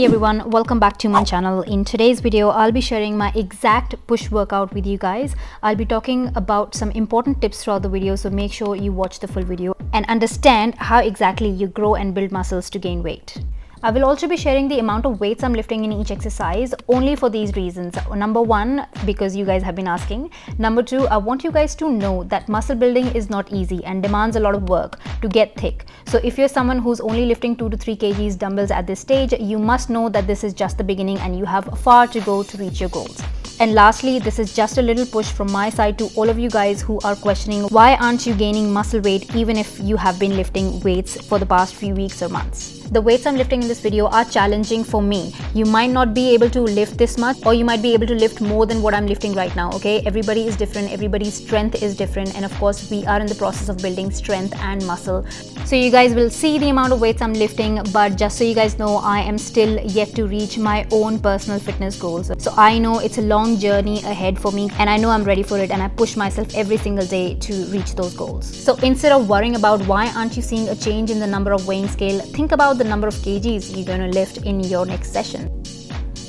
Hey everyone, welcome back to my channel. In today's video, I'll be sharing my exact push workout with you guys. I'll be talking about some important tips throughout the video, so make sure you watch the full video and understand how exactly you grow and build muscles to gain weight. I will also be sharing the amount of weights I'm lifting in each exercise only for these reasons. Number one, because you guys have been asking. Number two, I want you guys to know that muscle building is not easy and demands a lot of work to get thick. So if you're someone who's only lifting 2 to 3 kgs dumbbells at this stage, you must know that this is just the beginning and you have far to go to reach your goals. And lastly, this is just a little push from my side to all of you guys who are questioning why aren't you gaining muscle weight even if you have been lifting weights for the past few weeks or months. The weights I'm lifting in this video are challenging for me. You might not be able to lift this much, or you might be able to lift more than what I'm lifting right now, okay? Everybody is different, everybody's strength is different, and of course we are in the process of building strength and muscle. So you guys will see the amount of weights I'm lifting, but just so you guys know, I am still yet to reach my own personal fitness goals. So I know it's a long journey ahead for me, and I know I'm ready for it, and I push myself every single day to reach those goals. So instead of worrying about why aren't you seeing a change in the number of weighing scale, think about the number of kgs you're going to lift in your next session.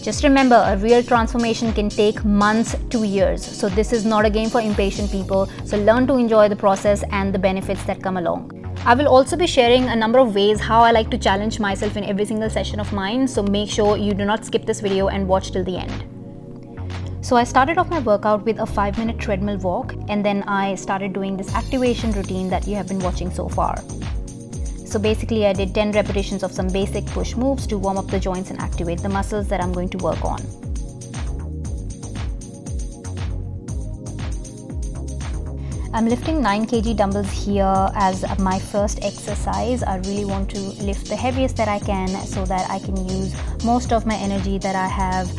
Just remember, a real transformation can take months to years. So this is not a game for impatient people. So learn to enjoy the process and the benefits that come along. I will also be sharing a number of ways how I like to challenge myself in every single session of mine. So make sure you do not skip this video and watch till the end. So I started off my workout with a 5-minute treadmill walk, and then I started doing this activation routine that you have been watching so far. So basically I did 10 repetitions of some basic push moves to warm up the joints and activate the muscles that I'm going to work on. I'm lifting 9 kg dumbbells here as my first exercise. I really want to lift the heaviest that I can so that I can use most of my energy that I have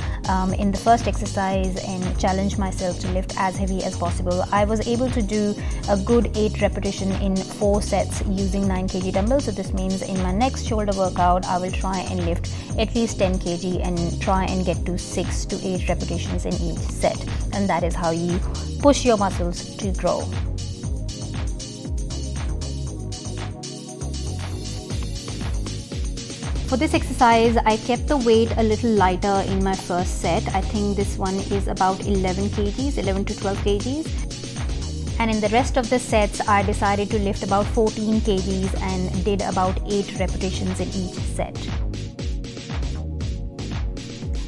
in the first exercise and challenge myself to lift as heavy as possible. I was able to do a good 8 repetition in 4 sets using 9 kg dumbbells. So this means in my next shoulder workout, I will try and lift at least 10 kg and try and get to 6 to 8 repetitions in each set. And that is how you push your muscles to grow. For this exercise, I kept the weight a little lighter in my first set. I think this one is about 11 kgs, 11 to 12 kgs. And in the rest of the sets, I decided to lift about 14 kgs and did about 8 repetitions in each set.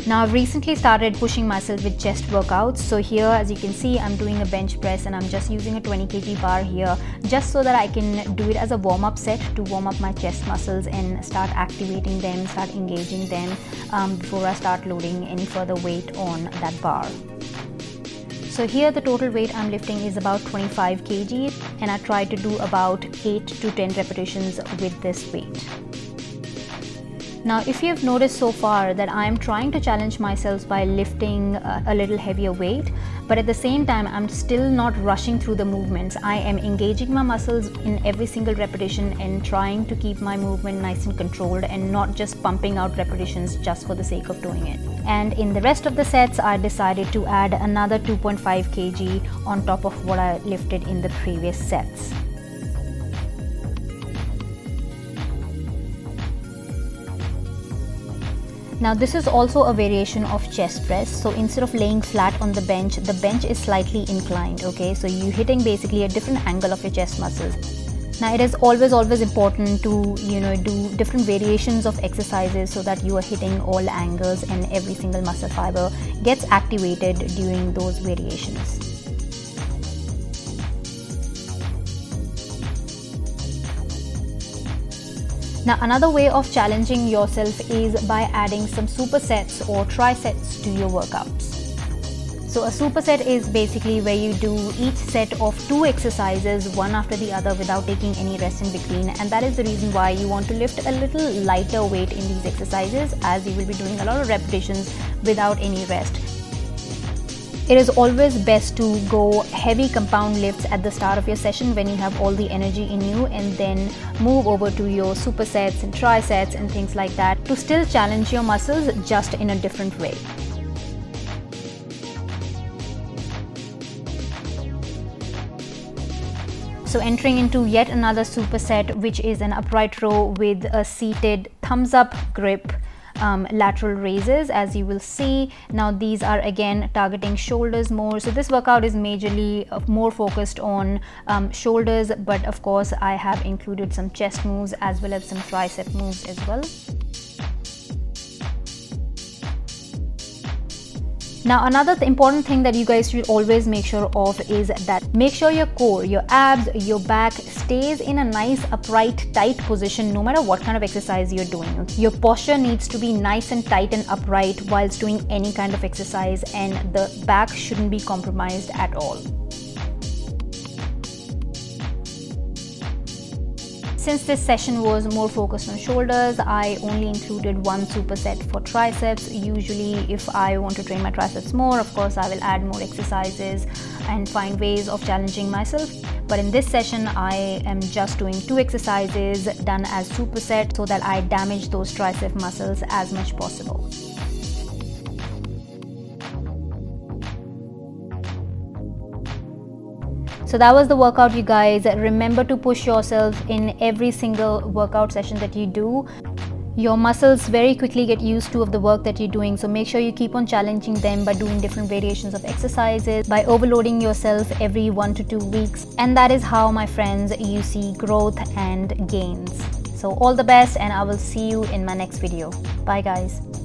Now I've recently started pushing myself with chest workouts. So here, as you can see, I'm doing a bench press and I'm just using a 20 kg bar here just so that I can do it as a warm-up set to warm up my chest muscles and start activating them, start engaging them before I start loading any further weight on that bar. So here the total weight I'm lifting is about 25 kg and I try to do about 8 to 10 repetitions with this weight. Now, if you've noticed so far that I'm trying to challenge myself by lifting a little heavier weight, but at the same time, I'm still not rushing through the movements. I am engaging my muscles in every single repetition and trying to keep my movement nice and controlled and not just pumping out repetitions just for the sake of doing it. And in the rest of the sets, I decided to add another 2.5 kg on top of what I lifted in the previous sets. Now this is also a variation of chest press. So instead of laying flat on the bench is slightly inclined, okay? So you're hitting basically a different angle of your chest muscles. Now it is always important to, do different variations of exercises so that you are hitting all angles and every single muscle fiber gets activated during those variations. Now another way of challenging yourself is by adding some supersets or trisets to your workouts. So a superset is basically where you do each set of 2 exercises one after the other without taking any rest in between, and that is the reason why you want to lift a little lighter weight in these exercises, as you will be doing a lot of repetitions without any rest. It is always best to go heavy compound lifts at the start of your session when you have all the energy in you, and then move over to your supersets and trisets and things like that to still challenge your muscles just in a different way. So entering into yet another superset, which is an upright row with a seated thumbs up grip lateral raises, as you will see. Now these are again targeting shoulders more, so this workout is majorly more focused on shoulders, but of course I have included some chest moves as well as some tricep moves as well. Now another important thing that you guys should always make sure of is that make sure your core, your abs, your back stays in a nice upright tight position no matter what kind of exercise you're doing. Your posture needs to be nice and tight and upright whilst doing any kind of exercise, and the back shouldn't be compromised at all. Since this session was more focused on shoulders, I only included one superset for triceps. Usually if I want to train my triceps more, of course I will add more exercises and find ways of challenging myself. But in this session, I am just doing 2 exercises done as superset so that I damage those tricep muscles as much possible. So that was the workout, you guys. Remember to push yourself in every single workout session that you do. Your muscles very quickly get used to the work that you're doing, so make sure you keep on challenging them by doing different variations of exercises, by overloading yourself every 1 to 2 weeks. And that is how, my friends, you see growth and gains. So all the best, and I will see you in my next video. Bye guys.